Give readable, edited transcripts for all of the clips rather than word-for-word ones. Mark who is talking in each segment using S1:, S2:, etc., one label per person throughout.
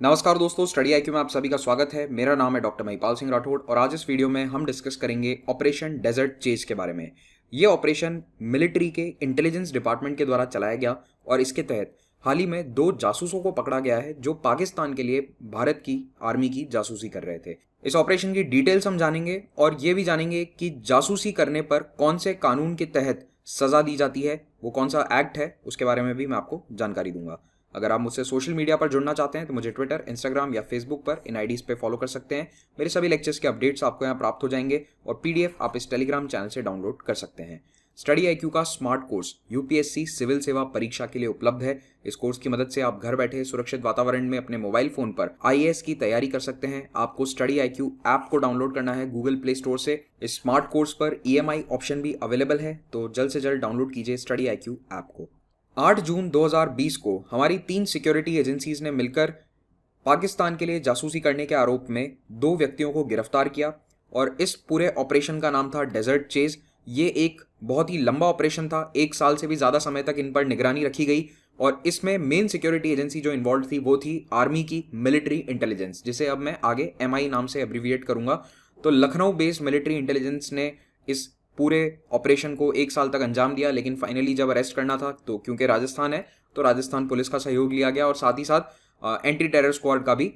S1: नमस्कार दोस्तों, study IQ में आप सभी का स्वागत है। मेरा नाम है डॉक्टर महिपाल सिंह राठौड़ और आज इस वीडियो में हम डिस्कस करेंगे ऑपरेशन डेजर्ट चेज के बारे में। ये ऑपरेशन मिलिट्री के इंटेलिजेंस डिपार्टमेंट के द्वारा चलाया गया और इसके तहत हाल ही में 2 जासूसों को पकड़ा गया है जो पाकिस्तान के लिए भारत की आर्मी की जासूसी कर रहे थे। इस ऑपरेशन की डिटेल्स हम जानेंगे और ये भी जानेंगे कि जासूसी करने पर कौन से कानून के तहत सजा दी जाती है, वो कौन सा एक्ट है, उसके बारे में भी मैं आपको जानकारी दूंगा। अगर आप मुझसे सोशल मीडिया पर जुड़ना चाहते हैं तो मुझे ट्विटर, इंस्टाग्राम या फेसबुक पर इन आईडीज पे फॉलो कर सकते हैं। मेरे सभी लेक्चर्स के अपडेट्स आपको यहाँ प्राप्त हो जाएंगे और पीडीएफ आप इस टेलीग्राम चैनल से डाउनलोड कर सकते हैं। स्टडी आईक्यू का स्मार्ट कोर्स यूपीएससी सिविल सेवा परीक्षा के लिए उपलब्ध है। इस कोर्स की मदद से आप घर बैठे सुरक्षित वातावरण में अपने मोबाइल फोन पर आईएएस की तैयारी कर सकते हैं। आपको स्टडी आईक्यू ऐप को डाउनलोड करना है गूगल प्ले स्टोर से। इस स्मार्ट कोर्स पर ईएमआई ऑप्शन भी अवेलेबल है, तो जल्द से जल्द डाउनलोड कीजिए स्टडी आईक्यू ऐप को। 8 जून 2020 को हमारी 3 सिक्योरिटी एजेंसीज ने मिलकर पाकिस्तान के लिए जासूसी करने के आरोप में 2 व्यक्तियों को गिरफ्तार किया और इस पूरे ऑपरेशन का नाम था डेजर्ट चेज। ये एक बहुत ही लंबा ऑपरेशन था, 1 साल से भी ज़्यादा समय तक इन पर निगरानी रखी गई और इसमें मेन सिक्योरिटी एजेंसी जो इन्वॉल्व थी वो थी आर्मी की मिलिट्री इंटेलिजेंस, जिसे अब मैं आगे एमआई नाम से एब्रीविएट करूंगा। तो लखनऊ बेस्ड मिलिट्री इंटेलिजेंस ने इस पूरे ऑपरेशन को 1 साल तक अंजाम दिया, लेकिन फाइनली जब अरेस्ट करना था तो क्योंकि राजस्थान है तो राजस्थान पुलिस का सहयोग लिया गया और साथ ही साथ एंटी टेरर स्क्वाड का भी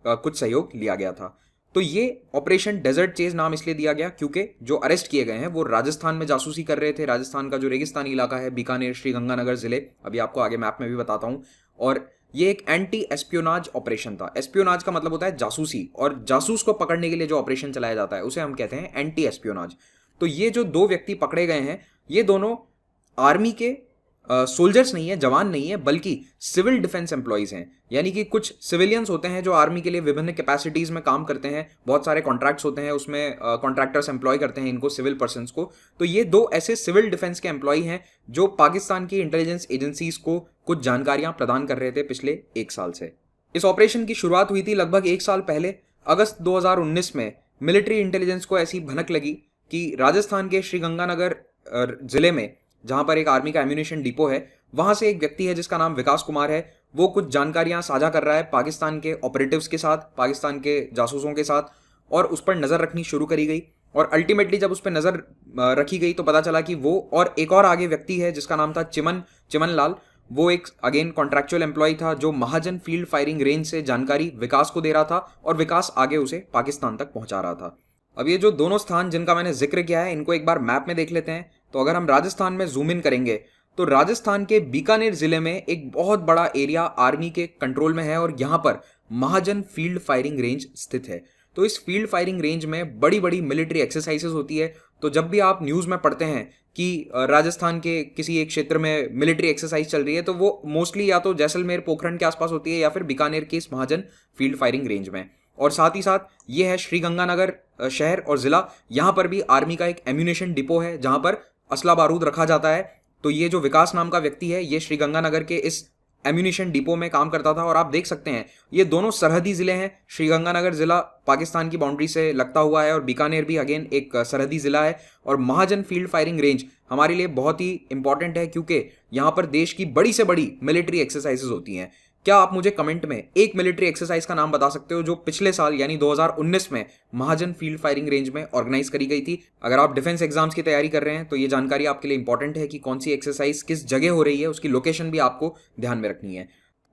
S1: कुछ सहयोग लिया गया था। तो ये ऑपरेशन डेजर्ट चेज नाम इसलिए दिया गया क्योंकि जो अरेस्ट किए गए हैं वो राजस्थान में जासूसी कर रहे थे। राजस्थान का जो रेगिस्तानी इलाका है, बीकानेर, श्रीगंगानगर जिले, अभी आपको आगे मैप में भी बताता हूँ। और ये एक एंटी एस्पियोनाज ऑपरेशन था। एस्पियोनाज का मतलब होता है जासूसी, और जासूस को पकड़ने के लिए जो ऑपरेशन चलाया जाता है उसे हम कहते हैं एंटी एस्पियोनाज। तो ये जो 2 व्यक्ति पकड़े गए हैं ये दोनों आर्मी के सोल्जर्स नहीं है, जवान नहीं है, बल्कि सिविल डिफेंस एम्प्लॉयज हैं। यानी कि कुछ सिविलियंस होते हैं जो आर्मी के लिए विभिन्न कैपेसिटीज में काम करते हैं, बहुत सारे कॉन्ट्रैक्ट्स होते हैं, उसमें कॉन्ट्रैक्टर्स एम्प्लॉय करते हैं इनको, सिविल पर्सन्स को। तो ये 2 ऐसे सिविल डिफेंस के एम्प्लॉय हैं जो पाकिस्तान की इंटेलिजेंस एजेंसीज को कुछ जानकारियां प्रदान कर रहे थे पिछले 1 साल से। इस ऑपरेशन की शुरुआत हुई थी लगभग 1 साल पहले, अगस्त 2019 में। मिलिट्री इंटेलिजेंस को ऐसी भनक लगी कि राजस्थान के श्रीगंगानगर जिले में, जहां पर एक आर्मी का एम्यूनिशन डिपो है, वहां से एक व्यक्ति है जिसका नाम विकास कुमार है। वो कुछ जानकारियां साझा कर रहा है पाकिस्तान के ऑपरेटिव्स के साथ, पाकिस्तान के जासूसों के साथ, और उस पर नजर रखनी शुरू करी गई। और अल्टीमेटली जब उस पर नजर रखी गई तो पता चला कि वो और एक और आगे व्यक्ति है जिसका नाम था चिमन लाल। वो एक अगेन कॉन्ट्रैक्चुअल एम्प्लॉय था जो महाजन फील्ड फायरिंग रेंज से जानकारी विकास को दे रहा था और विकास आगे उसे पाकिस्तान तक पहुंचा रहा था। अब ये जो दोनों स्थान जिनका मैंने जिक्र किया है इनको एक बार मैप में देख लेते हैं। तो अगर हम राजस्थान में जूम इन करेंगे तो राजस्थान के बीकानेर जिले में एक बहुत बड़ा एरिया आर्मी के कंट्रोल में है और यहां पर महाजन फील्ड फायरिंग रेंज स्थित है। तो इस फील्ड फायरिंग रेंज में बड़ी बड़ी मिलिट्री एक्सरसाइजेस होती है। तो जब भी आप न्यूज में पढ़ते हैं कि राजस्थान के किसी एक क्षेत्र में मिलिट्री एक्सरसाइज चल रही है तो वो मोस्टली या तो जैसलमेर पोखरण के आसपास होती है या फिर बीकानेर के इस महाजन फील्ड फायरिंग रेंज में। और साथ ही साथ ये है श्रीगंगानगर शहर और जिला, यहाँ पर भी आर्मी का एक एम्यूनिशन डिपो है जहां पर असला बारूद रखा जाता है। तो ये जो विकास नाम का व्यक्ति है ये श्रीगंगानगर के इस एम्यूनिशन डिपो में काम करता था। और आप देख सकते हैं ये दोनों सरहदी जिले हैं। श्रीगंगानगर जिला पाकिस्तान की बाउंड्री से लगता हुआ है और बीकानेर भी अगेन एक सरहदी जिला है। और महाजन फील्ड फायरिंग रेंज हमारे लिए बहुत ही इंपॉर्टेंट है क्योंकि यहाँ पर देश की बड़ी से बड़ी मिलिट्री एक्सरसाइजेज होती हैं। क्या आप मुझे कमेंट में एक मिलिट्री एक्सरसाइज का नाम बता सकते हो जो पिछले साल यानी 2019 में महाजन फील्ड फायरिंग रेंज में ऑर्गेनाइज करी गई थी? अगर आप डिफेंस एग्जाम्स की तैयारी कर रहे हैं तो ये जानकारी आपके लिए इंपॉर्टेंट है कि कौन सी एक्सरसाइज किस जगह हो रही है, उसकी लोकेशन भी आपको ध्यान में रखनी है।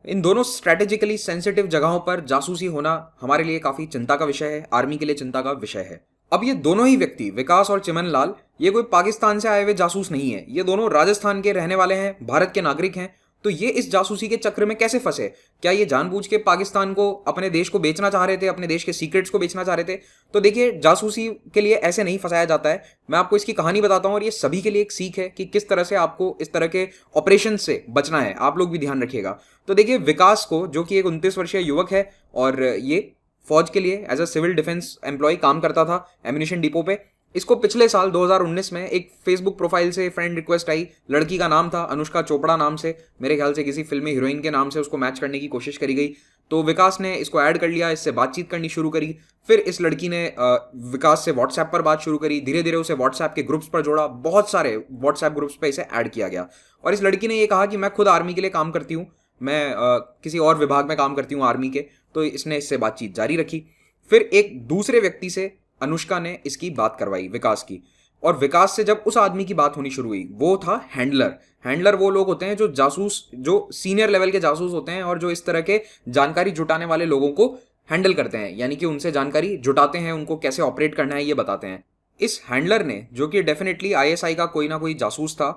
S1: इन दोनों स्ट्रेटेजिकली सेंसिटिव जगहों पर जासूसी होना हमारे लिए काफी चिंता का विषय है, आर्मी के लिए चिंता का विषय है। अब ये दोनों ही व्यक्ति विकास और चिमन लाल ये कोई पाकिस्तान से आए हुए जासूस नहीं है, ये दोनों राजस्थान के रहने वाले हैं, भारत के नागरिक हैं। तो ये इस जासूसी के चक्र में कैसे फंसे? क्या ये जानबूझ के पाकिस्तान को, अपने देश को बेचना चाह रहे थे, अपने देश के सीक्रेट्स को बेचना चाह रहे थे? तो देखिए, जासूसी के लिए ऐसे नहीं फंसाया जाता है। मैं आपको इसकी कहानी बताता हूं और ये सभी के लिए एक सीख है कि किस तरह से आपको इस तरह के ऑपरेशन से बचना है। आप लोग भी ध्यान रखिएगा। तो देखिए, विकास को, जो कि एक 29 वर्षीय युवक है और ये फौज के लिए as a civil defence employ काम करता था एम्यूनिशन डिपो पे, इसको पिछले साल 2019 में एक फेसबुक प्रोफाइल से फ्रेंड रिक्वेस्ट आई। लड़की का नाम था अनुष्का चोपड़ा नाम से, मेरे ख्याल से किसी फिल्मी हीरोइन के नाम से उसको मैच करने की कोशिश करी गई। तो विकास ने इसको ऐड कर लिया, इससे बातचीत करनी शुरू करी। फिर इस लड़की ने विकास से व्हाट्सएप पर बात शुरू करी, धीरे धीरे उसे व्हाट्सएप के ग्रुप्स पर जोड़ा, बहुत सारे व्हाट्सएप ग्रुप्स पर इसे ऐड किया गया। और इस लड़की ने ये कहा कि मैं खुद आर्मी के लिए काम करती हूँ, मैं किसी और विभाग में काम करती हूँ आर्मी के, तो इसने इससे बातचीत जारी रखी। फिर एक दूसरे व्यक्ति से अनुष्का ने इसकी बात करवाई, विकास की, और विकास से जब उस आदमी की बात होनी शुरू हुई, वो था हैंडलर। हैंडलर वो लोग होते हैं जो जासूस, जो सीनियर लेवल के जासूस होते हैं और जो इस तरह के जानकारी जुटाने वाले लोगों को हैंडल करते हैं, यानी कि उनसे जानकारी जुटाते हैं, उनको कैसे ऑपरेट करना है ये बताते हैं। इस हैंडलर ने, जो कि डेफिनेटली आईएसआई का कोई ना कोई जासूस था,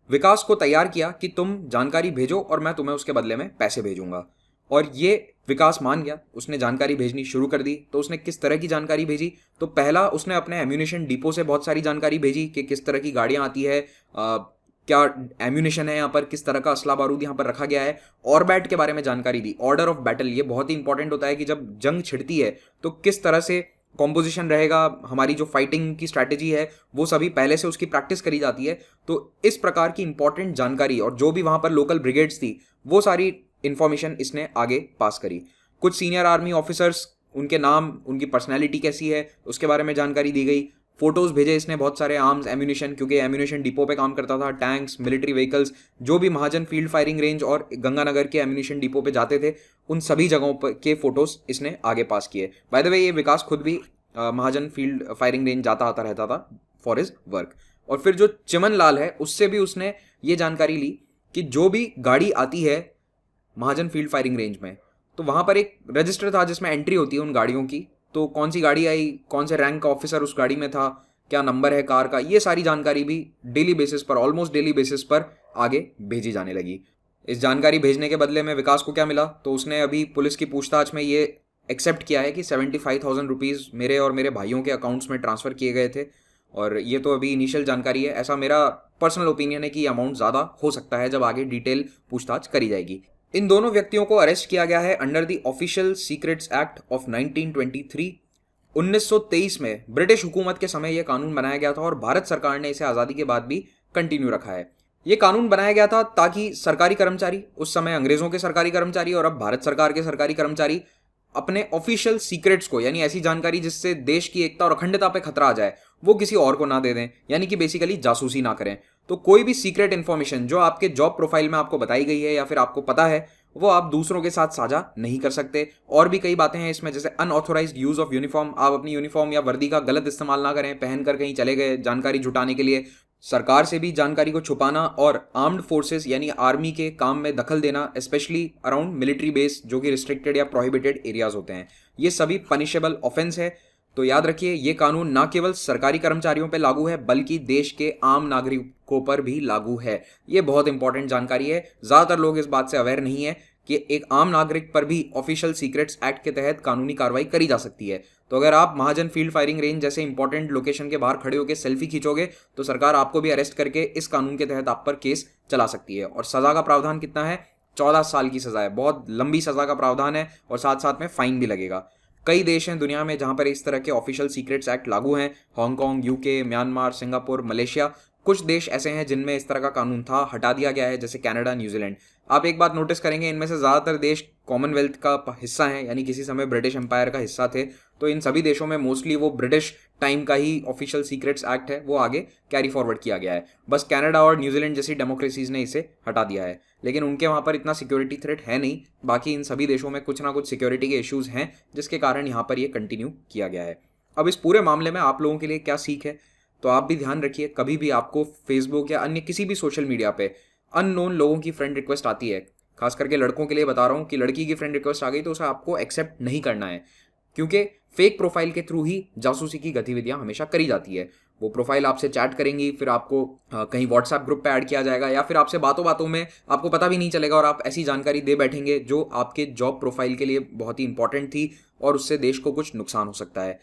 S1: विकास को तैयार किया कि तुम जानकारी भेजो और मैं तुम्हें उसके बदले में पैसे भेजूंगा। और ये विकास मान गया, उसने जानकारी भेजनी शुरू कर दी। तो उसने किस तरह की जानकारी भेजी? तो पहला उसने अपने एम्यूनेशन डिपो से बहुत सारी जानकारी भेजी कि किस तरह की गाड़ियां आती है, क्या एम्यूनेशन है यहाँ पर, किस तरह का असला बारूद यहाँ पर रखा गया है। ऑरबैट के बारे में जानकारी दी, ऑर्डर ऑफ बैटल। ये बहुत ही इंपॉर्टेंट होता है कि जब जंग छिड़ती है तो किस तरह से कॉम्पोजिशन रहेगा, हमारी जो फाइटिंग की स्ट्रैटेजी है वो सभी पहले से उसकी प्रैक्टिस करी जाती है। तो इस प्रकार की इंपॉर्टेंट जानकारी, और जो भी वहां पर लोकल ब्रिगेड्स थी, वो सारी इंफॉर्मेशन इसने आगे पास करी। कुछ सीनियर आर्मी ऑफिसर्स, उनके नाम, उनकी पर्सनैलिटी कैसी है, उसके बारे में जानकारी दी गई। फोटोज भेजे इसने बहुत सारे आर्म्स, एम्यूनेशन, क्योंकि एम्यूनेशन डिपो पे काम करता था, टैंक्स, मिलिट्री व्हीकल्स, जो भी महाजन फील्ड फायरिंग रेंज और गंगानगर के एम्यूनेशन डिपो पे जाते थे, उन सभी जगहों पर के फोटोज इसने आगे पास किए। बाय द वे, ये विकास खुद भी महाजन फील्ड फायरिंग रेंज जाता आता रहता था फॉर हिज वर्क। और फिर जो चिमन लाल है, उससे भी उसने ये जानकारी ली कि जो भी गाड़ी आती है महाजन फील्ड फायरिंग रेंज में, तो वहां पर एक रजिस्टर था जिसमें एंट्री होती है उन गाड़ियों की। तो कौन सी गाड़ी आई, कौन से रैंक का ऑफिसर उस गाड़ी में था, क्या नंबर है कार का, ये सारी जानकारी भी डेली बेसिस पर, ऑलमोस्ट डेली बेसिस पर आगे भेजी जाने लगी। इस जानकारी भेजने के बदले में विकास को क्या मिला? तो उसने अभी पुलिस की पूछताछ में ये एक्सेप्ट किया है कि 75,000 रुपीज़ मेरे और मेरे भाइयों के अकाउंट्स में ट्रांसफ़र किए गए थे। और ये तो अभी इनिशियल जानकारी है, ऐसा मेरा पर्सनल ओपिनियन है कि अमाउंट ज़्यादा हो सकता है जब आगे डिटेल पूछताछ करी जाएगी। इन दोनों व्यक्तियों को अरेस्ट किया गया है under the official secrets act of 1923। 1923 में ब्रिटिश हुकूमत के समय यह कानून बनाया गया था और भारत सरकार ने इसे आज़ादी के बाद भी कंटिन्यू रखा है। ये कानून बनाया गया था ताकि सरकारी कर्मचारी, उस समय अंग्रेजों के सरकारी कर्मचारी और अब भारत सरकार के सरकारी कर्मचारी, अपने ऑफिशियल सीक्रेट्स को, यानी ऐसी जानकारी जिससे देश की एकता और अखंडता पे खतरा आ जाए, वो किसी और को ना दे दें, यानी कि बेसिकली जासूसी ना करें। तो कोई भी सीक्रेट इन्फॉर्मेशन जो आपके जॉब प्रोफाइल में आपको बताई गई है या फिर आपको पता है, वो आप दूसरों के साथ साझा नहीं कर सकते। और भी कई बातें हैं इसमें, जैसे अनऑथोराइज्ड यूज ऑफ यूनिफॉर्म, आप अपनी यूनिफॉर्म या वर्दी का गलत इस्तेमाल ना करें, पहनकर कहीं चले गए जानकारी जुटाने के लिए। सरकार से भी जानकारी को छुपाना और आर्म्ड फोर्सेस यानी आर्मी के काम में दखल देना, स्पेशली अराउंड मिलिट्री बेस जो कि रिस्ट्रिक्टेड या प्रोहिबिटेड एरियाज होते हैं, ये सभी पनिशेबल ऑफेंस है। तो याद रखिए, ये कानून ना केवल सरकारी कर्मचारियों पर लागू है बल्कि देश के आम नागरिकों पर भी लागू है। ये बहुत इंपॉर्टेंट जानकारी है, ज़्यादातर लोग इस बात से अवेयर नहीं है कि एक आम नागरिक पर भी ऑफिशियल सीक्रेट्स एक्ट के तहत कानूनी कार्रवाई करी जा सकती है। तो अगर आप महाजन फील्ड फायरिंग रेंज जैसे इंपॉर्टेंट लोकेशन के बाहर खड़े होकर सेल्फी खींचोगे तो सरकार आपको भी अरेस्ट करके इस कानून के तहत आप पर केस चला सकती है। और सजा का प्रावधान कितना है? 14 साल की सजा है, बहुत लंबी सजा का प्रावधान है, और साथ साथ में फाइन भी लगेगा। कई देश हैं दुनिया में जहां पर इस तरह के ऑफिशियल सीक्रेट्स एक्ट लागू हैं, Hong Kong, UK, Myanmar, Singapore, Malaysia. कुछ देश ऐसे हैं जिनमें इस तरह का कानून था, हटा दिया गया है, जैसे कनाडा, न्यूजीलैंड। आप एक बात नोटिस करेंगे, इनमें से ज़्यादातर देश कॉमनवेल्थ का हिस्सा हैं, यानी किसी समय ब्रिटिश एम्पायर का हिस्सा थे। तो इन सभी देशों में मोस्टली वो ब्रिटिश टाइम का ही ऑफिशियल सीक्रेट्स एक्ट है, वो आगे कैरी फॉरवर्ड किया गया है। बस कनाडा और न्यूजीलैंड जैसी डेमोक्रेसीज ने इसे हटा दिया है, लेकिन उनके वहाँ पर इतना सिक्योरिटी थ्रेट है नहीं। बाकी इन सभी देशों में कुछ ना कुछ सिक्योरिटी के इश्यूज हैं, जिसके कारण यहाँ पर ये कंटिन्यू किया गया है। अब इस पूरे मामले में आप लोगों के लिए क्या सीख है? तो आप भी ध्यान रखिए, कभी भी आपको फेसबुक या अन्य किसी भी सोशल मीडिया पे अननोन लोगों की फ्रेंड रिक्वेस्ट आती है, खास करके लड़कों के लिए बता रहा हूँ कि लड़की की फ्रेंड रिक्वेस्ट आ गई तो उसे आपको एक्सेप्ट नहीं करना है, क्योंकि फेक प्रोफाइल के थ्रू ही जासूसी की गतिविधियां हमेशा करी जाती है। वो प्रोफाइल आपसे चैट करेंगी, फिर आपको कहीं व्हाट्सएप ग्रुप पे ऐड किया जाएगा, या फिर आपसे बातों बातों में आपको पता भी नहीं चलेगा और आप ऐसी जानकारी दे बैठेंगे जो आपके जॉब प्रोफाइल के लिए बहुत ही इंपॉर्टेंट थी और उससे देश को कुछ नुकसान हो सकता है।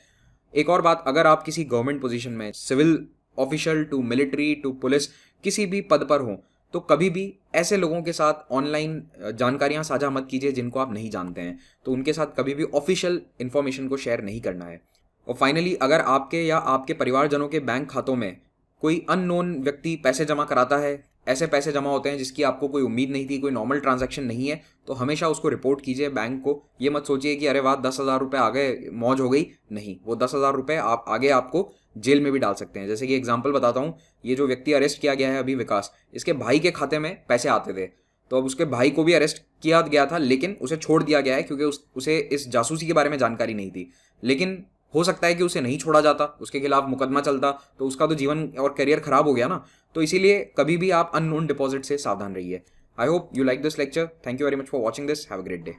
S1: एक और बात, अगर आप किसी गवर्नमेंट पोजीशन में, civil official to military to police, किसी भी पद पर हो, तो कभी भी ऐसे लोगों के साथ ऑनलाइन जानकारियां साझा मत कीजिए जिनको आप नहीं जानते हैं। तो उनके साथ कभी भी ऑफिशियल इन्फॉर्मेशन को शेयर नहीं करना है। और फाइनली, अगर आपके या आपके परिवारजनों के बैंक खातों में कोई अननोन व्यक्ति पैसे जमा कराता है, ऐसे पैसे जमा होते हैं जिसकी आपको कोई उम्मीद नहीं थी, कोई नॉर्मल ट्रांजैक्शन नहीं है, तो हमेशा उसको रिपोर्ट कीजिए बैंक को। ये मत सोचिए कि अरे वाह 10,000 रुपये आ गए, मौज हो गई। नहीं, वो 10,000 रुपये आप आगे आपको जेल में भी डाल सकते हैं। जैसे कि एग्जांपल बताता हूँ, ये जो व्यक्ति अरेस्ट किया गया है अभी, विकास, इसके भाई के खाते में पैसे आते थे, तो अब उसके भाई को भी अरेस्ट किया गया था, लेकिन उसे छोड़ दिया गया है क्योंकि उसे इस जासूसी के बारे में जानकारी नहीं थी। लेकिन हो सकता है कि उसे नहीं छोड़ा जाता, उसके खिलाफ मुकदमा चलता, तो उसका तो जीवन और करियर खराब हो गया ना। तो इसीलिए कभी भी आप अननोन डिपॉजिट से सावधान रहिए। I hope you like this lecture. Thank you very much for watching this. Have a great day.